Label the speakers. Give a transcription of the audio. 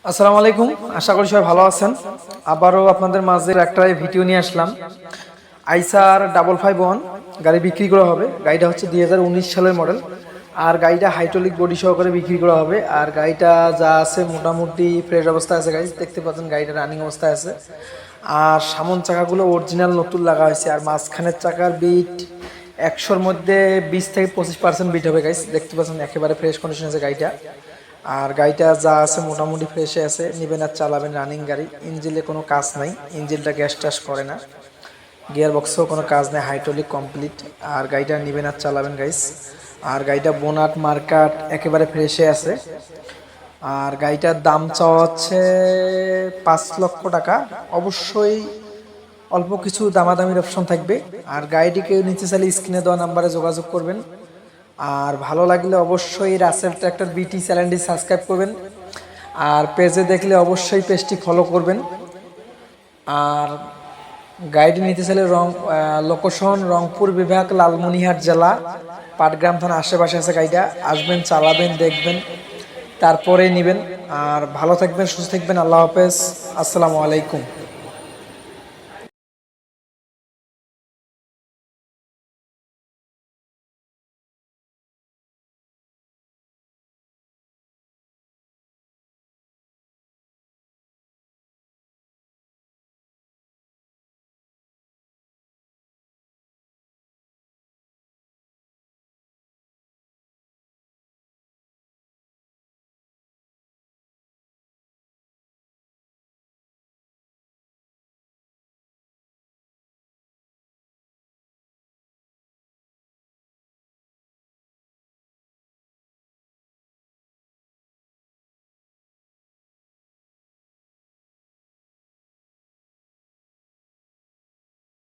Speaker 1: আসসালামু আলাইকুম। আশা করি সবাই ভালো আছেন। আবারও আপনাদের মাঝে একটা ভিডিও নিয়ে আসলাম। আইসার 551 গাড়ি বিক্রি করা হবে। গাড়িটা হচ্ছে 2019 সালের মডেল। আর গাড়িটা হাইড্রোলিক বডি সহকারে বিক্রি করা হবে। আর গাড়িটা যা আছে মোটামুটি ফ্রেশ অবস্থায় আছে। গাড়ি দেখতে পাচ্ছেন গাড়িটা রানিং অবস্থায় আছে। আর সামন চাকাগুলো অরিজিনাল নতুন লাগা হয়েছে। আর মাঝখানের চাকার বিট 100-র মধ্যে 20 থেকে 25% বিট হবে। গাইস দেখতে পাচ্ছেন একেবারে ফ্রেশ কন্ডিশন আছে গাড়িটা। আর গাড়িটা যা আছে মোটামুটি ফ্রেশে আছে। নেবেন আর চালাবেন, রানিং গাড়ি। ইঞ্জিনে কোনো কাজ নাই, ইঞ্জিনটা গ্যাস ট্যাস করে না, গিয়ার বক্সেও কোনো কাজ নেই, হাইড্রোলিক কমপ্লিট। আর গাড়িটা নেবেন আর চালাবেন গাইস। আর গাড়িটা বোনাট মার্কাট একেবারে ফ্রেশে আছে। আর গাড়িটার দাম চাওয়া হচ্ছে 5 লক্ষ টাকা। অবশ্যই অল্প কিছু দামাদামির অপশন থাকবে। আর গাড়িটিকে নিচে চাইলে স্ক্রিনে দেওয়া নাম্বারে যোগাযোগ করবেন। আর ভালো লাগলে অবশ্যই রাসেল ট্র্যাক্টর বিটি চ্যানেলটি সাবস্ক্রাইব করবেন। আর পেজে দেখলে অবশ্যই পেজটি ফলো করবেন। আর গাড়িটি নিতে চাইলে লোকেশন রংপুর বিভাগ, লালমনিরহাট জেলা, পাটগ্রাম থানা আশেপাশে আছে গাড়িটা। আসবেন, চালাবেন, দেখবেন, তারপরে নেবেন। আর ভালো থাকবেন, সুস্থ থাকবেন। আল্লাহ হাফেজ, আসসালামু আলাইকুম।